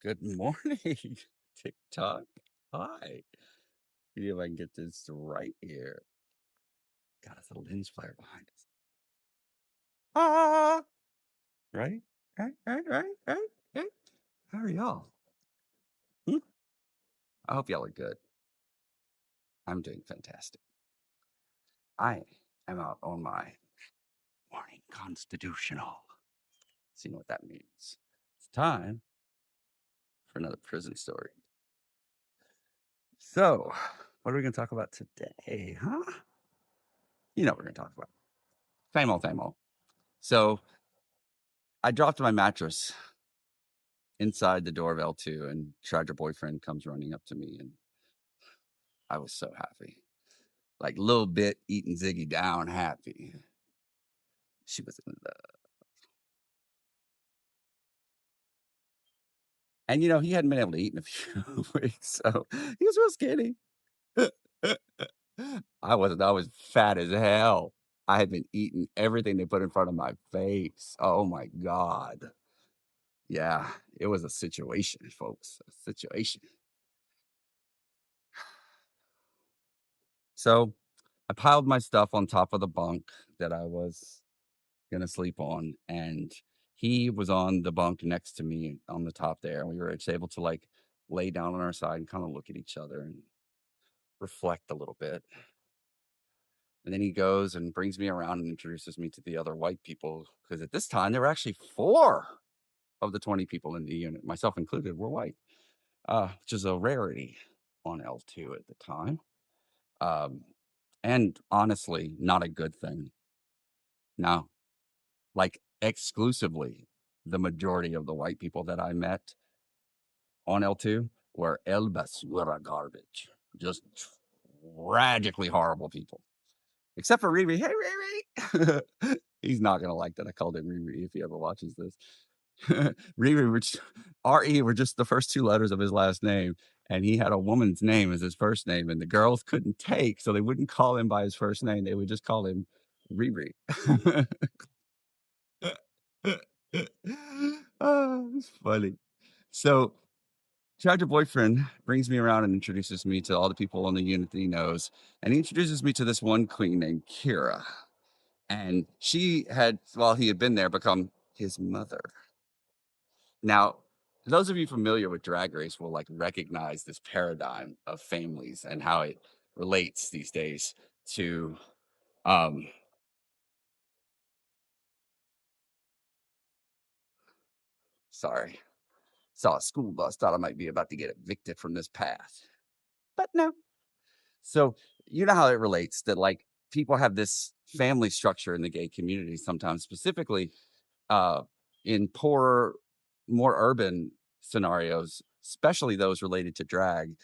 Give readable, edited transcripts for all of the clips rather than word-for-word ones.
Good morning, TikTok. Hi. See if I can get this right here. God, it's a lens flare behind us. Ah, right, right. How are y'all? Hmm? I hope y'all are good. I'm doing fantastic. I am out on my morning constitutional. So you know what that means. It's time for another prison story. So, what are we going to talk about today, huh? You know what we're going to talk about. Same old. So, I dropped my mattress inside the door of L2, and Charger boyfriend comes running up to me, and I was so happy. Like little bit eating Ziggy down happy. She was in love. And he hadn't been able to eat in a few weeks, so he was real skinny. I wasn't. I was fat as hell. I had been eating everything they put in front of my face. Oh my God. Yeah, it was a situation, folks. A situation. So I piled my stuff on top of the bunk that I was gonna sleep on, and he was on the bunk next to me on the top there, and we were just able to like lay down on our side and kind of look at each other and reflect a little bit. And then he goes and brings me around and introduces me to the other white people because at this time there were actually four of the 20 people in the unit, myself included, were white, which is a rarity on L2 at the time. Um, and honestly, not a good thing. No, like exclusively the majority of the white people that I met on L2 were el basura garbage, just tragically horrible people, except for Riri. Hey, Riri. He's not going to like that I called him Riri if he ever watches this. Riri, which R-E were just the first two letters of his last name. And he had a woman's name as his first name, and the girls couldn't take, so they wouldn't call him by his first name. They would just call him Riri. Oh, it's funny. So, Charger boyfriend brings me around and introduces me to all the people on the unit that he knows. And he introduces me to this one queen named Kyra. And she had, while he had been there, become his mother. Now, those of you familiar with Drag Race will like recognize this paradigm of families and how it relates these days to um sorry, saw a school bus, thought I might be about to get evicted from this path. But no. So you know how it relates that like people have this family structure in the gay community sometimes, specifically uh, in poorer, more urban scenarios, especially those related to drag,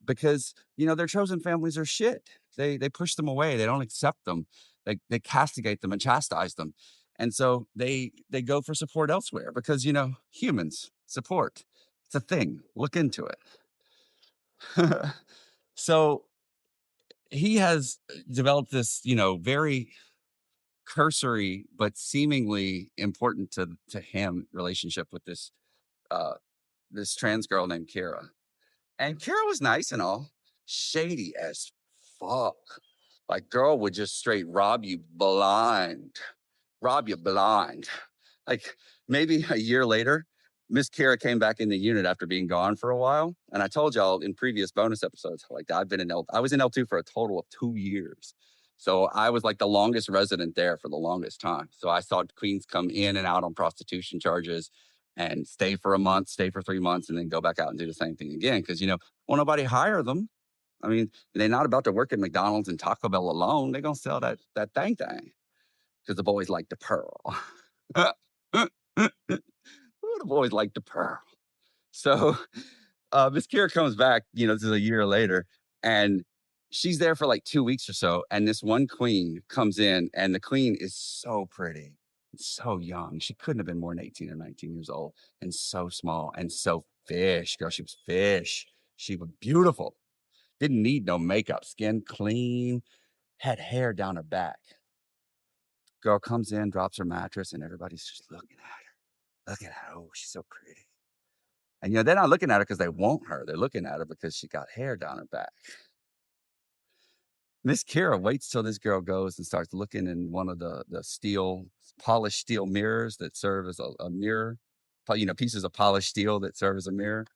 because their chosen families are shit. They push them away. They don't accept them. They castigate them and chastise them, and so they go for support elsewhere because humans support. It's a thing. Look into it. So he has developed this, very cursory but seemingly important to him relationship with uh this trans girl named Kyra. And Kyra was nice and all, shady as fuck. Like girl would just straight rob you blind. Like maybe a year later, Miss Kara came back in the unit after being gone for a while. And I told y'all in previous bonus episodes, like I was in L2 for a total of 2 years. So I was like the longest resident there for the longest time. So I saw queens come in and out on prostitution charges and stay for a month, stay for 3 months, and then go back out and do the same thing again. Cause won't nobody hire them. I mean, they're not about to work at McDonald's and Taco Bell alone. They're gonna sell that thing because the boys like the pearl. The boys like the pearl. So Miss Kira comes back, this is a year later, and she's there for like 2 weeks or so. And this one queen comes in, and the queen is so pretty, so young. She couldn't have been more than 18 or 19 years old, and so small and so fish. Girl, she was fish. She was beautiful. Didn't need no makeup, skin clean, had hair down her back. Girl comes in, drops her mattress, and everybody's just looking at her. Look at her. Oh, she's so pretty. And, they're not looking at her because they want her. They're looking at her because she got hair down her back. Miss Kyra waits till this girl goes and starts looking in one of the polished steel mirrors that serve as a mirror, pieces of polished steel that serve as a mirror,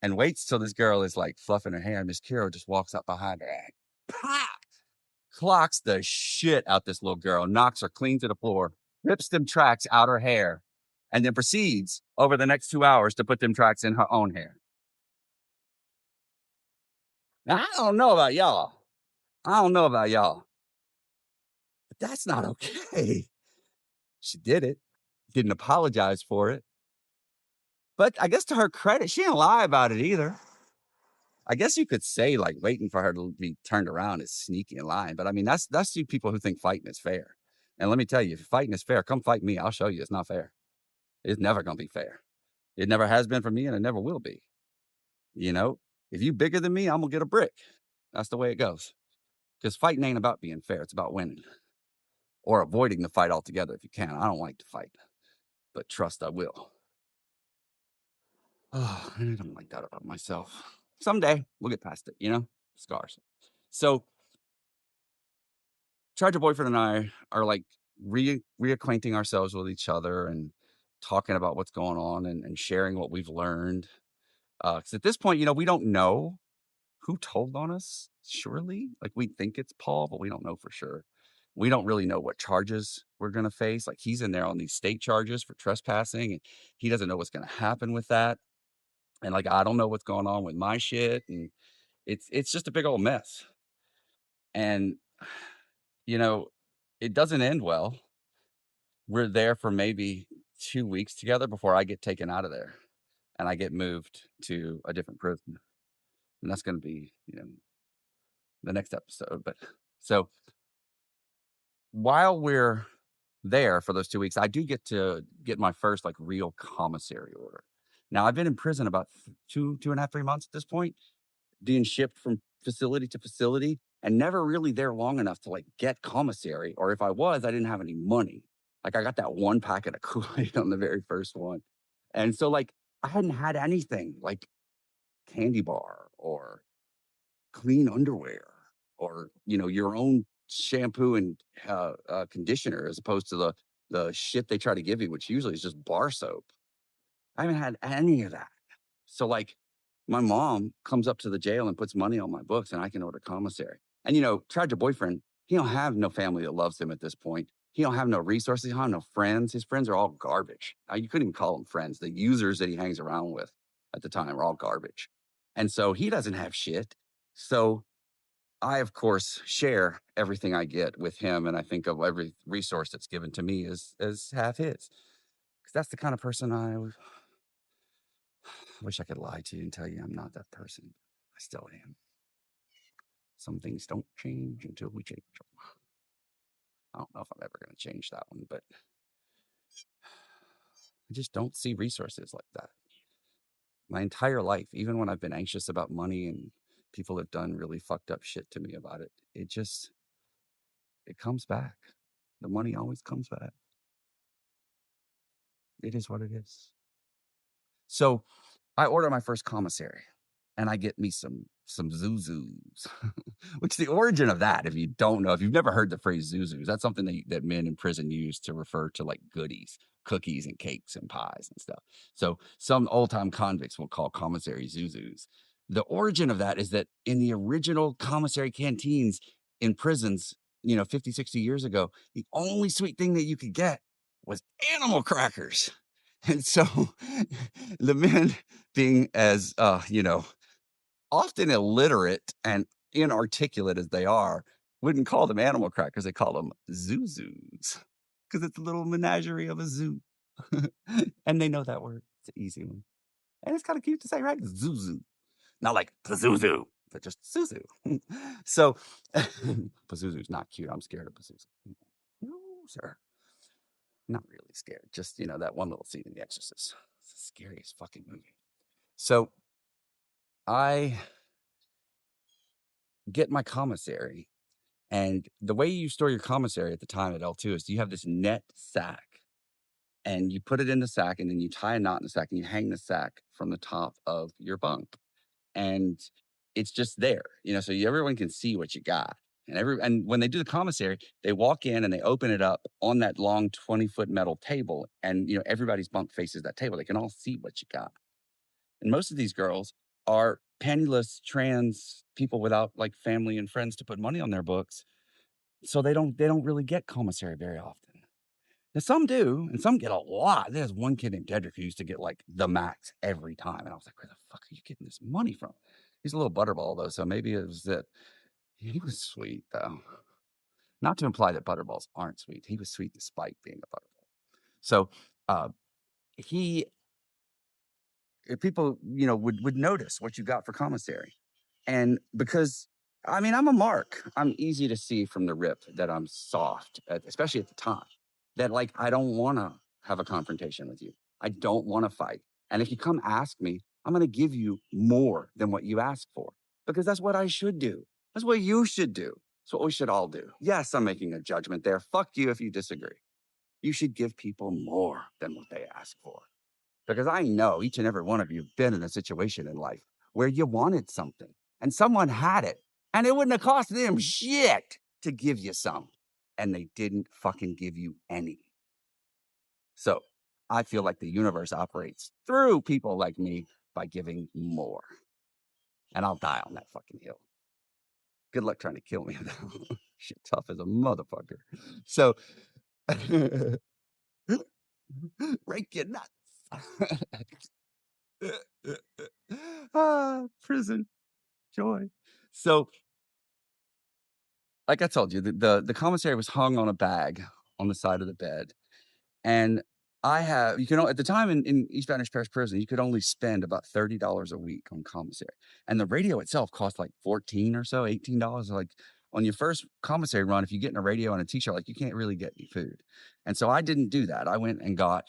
and waits till this girl is like fluffing her hair. And Miss Kyra just walks up behind her and pop, clocks the shit out this little girl, knocks her clean to the floor, rips them tracks out her hair, and then proceeds over the next 2 hours to put them tracks in her own hair. Now, I don't know about y'all. I don't know about y'all, but that's not okay. She did it, didn't apologize for it. But I guess to her credit, she didn't lie about it either. I guess you could say like waiting for her to be turned around is sneaky and lying. But I mean, that's you people who think fighting is fair. And let me tell you, if fighting is fair, come fight me. I'll show you it's not fair. It's never gonna be fair. It never has been for me, and it never will be. You know, if you bigger than me, I'm gonna get a brick. That's the way it goes. Because fighting ain't about being fair; it's about winning or avoiding the fight altogether if you can. I don't like to fight, but trust I will. Oh, I don't like that about myself. Someday we'll get past it. Scars. So, Tragic Boyfriend and I are like reacquainting ourselves with each other and talking about what's going on and sharing what we've learned. Because at this point, we don't know who told on us, surely. Like, we think it's Paul, but we don't know for sure. We don't really know what charges we're going to face. Like, he's in there on these state charges for trespassing, and he doesn't know what's going to happen with that. And like, I don't know what's going on with my shit. And it's just a big old mess. And, you know, it doesn't end well. We're there for maybe 2 weeks together before I get taken out of there and I get moved to a different prison. And that's going to be, the next episode. But so while we're there for those 2 weeks, I do get to get my first like real commissary order. Now I've been in prison about 2.5, 3 months at this point, being shipped from facility to facility and never really there long enough to like get commissary. Or if I was, I didn't have any money. Like I got that one packet of Kool-Aid on the very first one. And so like I hadn't had anything like candy bar or clean underwear or, your own shampoo and conditioner as opposed to the shit they try to give you, which usually is just bar soap. I haven't had any of that. So like my mom comes up to the jail and puts money on my books and I can order commissary. And Tragic Boyfriend, he don't have no family that loves him at this point. He don't have no resources. He don't have no friends. His friends are all garbage. You couldn't even call them friends. The users that he hangs around with at the time are all garbage. And so he doesn't have shit. So I, of course, share everything I get with him. And I think of every resource that's given to me as half his. Because that's the kind of person I wish I could lie to you and tell you I'm not that person. I still am. Some things don't change until we change them. I don't know if I'm ever going to change that one, but I just don't see resources like that. My entire life, even when I've been anxious about money and people have done really fucked up shit to me about it, it comes back. The money always comes back. It is what it is. So I order my first commissary and I get me some zuzus, which the origin of that, if you don't know, if you've never heard the phrase zuzus, that's something that men in prison use to refer to like goodies, cookies and cakes and pies and stuff. So some old time convicts will call commissary zuzus. The origin of that is that in the original commissary canteens in prisons, 50, 60 years ago, the only sweet thing that you could get was animal crackers. And so the men being as, often illiterate and inarticulate as they are, wouldn't call them animal crackers. They call them zuzus because it's a little menagerie of a zoo. And they know that word. It's an easy one. And it's kind of cute to say, right? Zuzu. Not like Pazuzu, but just Zuzu. So Pazuzu's not cute. I'm scared of Pazuzu. No, sir. Not really scared. Just, that one little scene in The Exorcist. It's the scariest fucking movie. So I get my commissary. And the way you store your commissary at the time at L2 is you have this net sack and you put it in the sack, and then you tie a knot in the sack, and you hang the sack from the top of your bunk, and it's just there, so everyone can see what you got. And when they do the commissary, they walk in and they open it up on that long 20-foot metal table, and everybody's bunk faces that table. They can all see what you got. And most of these girls are penniless trans people without like family and friends to put money on their books, so they don't really get commissary very often. Now, some do, and some get a lot. There's one kid named Dedrick who used to get like the max every time. And I was like, where the fuck are you getting this money from? He's a little butterball though, so maybe it was that. He was sweet though. Not to imply that butterballs aren't sweet. He was sweet despite being a butterball. So uh, he if people, would notice what you got for commissary. And because I'm a mark. I'm easy to see from the rip that I'm soft, especially at the time. That like I don't want to have a confrontation with you. I don't want to fight. And if you come ask me, I'm going to give you more than what you ask for because that's what I should do. That's what you should do. That's what we should all do. Yes, I'm making a judgment there. Fuck you if you disagree. You should give people more than what they ask for. Because I know each and every one of you have been in a situation in life where you wanted something and someone had it and it wouldn't have cost them shit to give you some. And they didn't fucking give you any. So I feel like the universe operates through people like me by giving more. And I'll die on that fucking hill. Good luck trying to kill me though. Shit tough as a motherfucker. So rake your nuts. Prison joy. So, like I told you, the commissary was hung on a bag on the side of the bed, and you can at the time in East Baton Parish Prison, you could only spend about $30 a week on commissary, and the radio itself cost like 14 or so, $18. Like on your first commissary run, if you get in a radio and a T-shirt, like you can't really get any food, and so I didn't do that. I went and got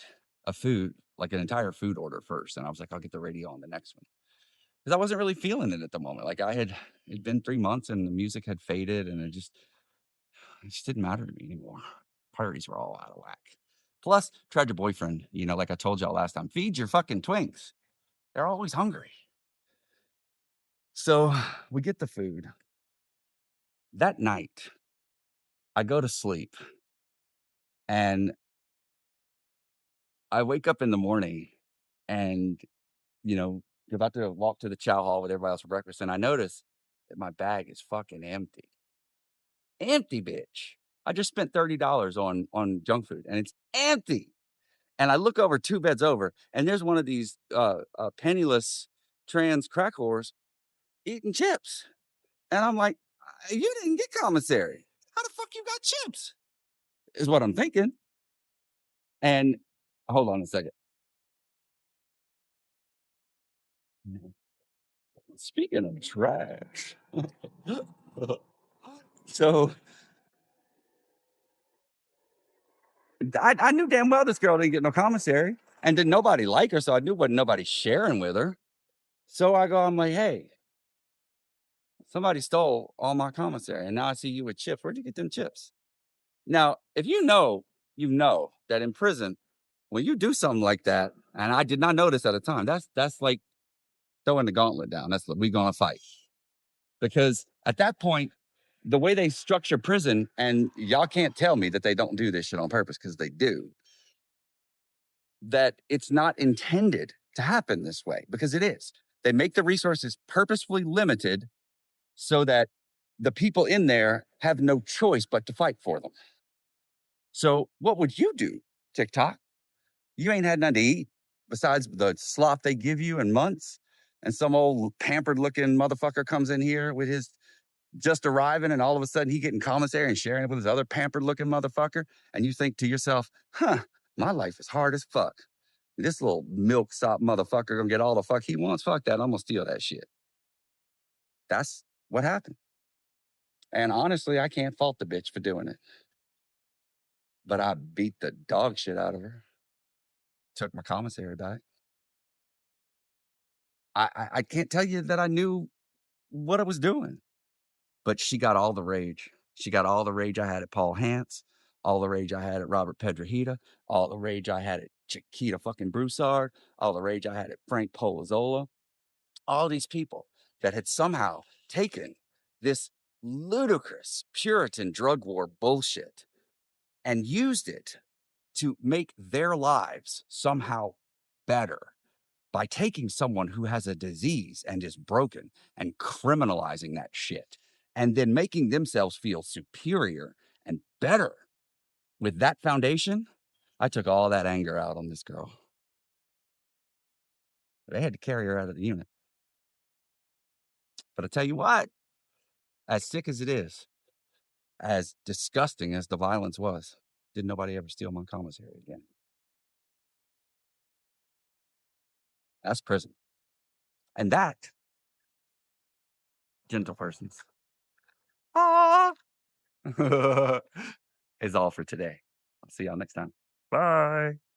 a food, like an entire food order first, and I was like, I'll get the radio on the next one. Because I wasn't really feeling it at the moment. Like it'd been 3 months and the music had faded and it just didn't matter to me anymore. Priorities were all out of whack. Plus, tried your boyfriend, like I told y'all last time, feed your fucking twinks. They're always hungry. So we get the food. That night, I go to sleep and I wake up in the morning and, you're about to walk to the chow hall with everybody else for breakfast. And I notice that my bag is fucking empty. Empty, bitch. I just spent $30 on junk food and it's empty. And I look over 2 beds over and there's one of these penniless trans crack whores eating chips. And I'm like, you didn't get commissary. How the fuck you got chips? Is what I'm thinking. And hold on a second. Speaking of trash. So I knew damn well this girl didn't get no commissary and didn't nobody like her. So I knew wasn't nobody sharing with her. So I'm like, hey, somebody stole all my commissary, and now I see you with chips. Where'd you get them chips? Now, if you know that in prison, when you do something like that, and I did not notice at the time, that's like throwing the gauntlet down. That's we gonna fight. Because at that point, the way they structure prison, and y'all can't tell me that they don't do this shit on purpose, because they do, that it's not intended to happen this way, because it is. They make the resources purposefully limited so that the people in there have no choice but to fight for them. So what would you do, TikTok? You ain't had nothing to eat besides the slop they give you in months. And some old pampered looking motherfucker comes in here with his just arriving and all of a sudden he getting commissary and sharing it with his other pampered looking motherfucker. And you think to yourself, my life is hard as fuck. This little milk sop motherfucker gonna get all the fuck he wants. Fuck that. I'm gonna steal that shit. That's what happened. And honestly, I can't fault the bitch for doing it. But I beat the dog shit out of her. Took my commissary back. I can't tell you that I knew what I was doing, but she got all the rage. She got all the rage I had at Paul Hantz, all the rage I had at Robert Pedrahita, all the rage I had at Chiquita fucking Broussard, all the rage I had at Frank Polizzola, all these people that had somehow taken this ludicrous Puritan drug war bullshit and used it to make their lives somehow better by taking someone who has a disease and is broken and criminalizing that shit and then making themselves feel superior and better with that foundation. I took all that anger out on this girl. They had to carry her out of the unit. But I tell you what, as sick as it is, as disgusting as the violence was, did nobody ever steal my commissary again. That's prison. And that, gentle persons, ah, is all for today. I'll see y'all next time. Bye.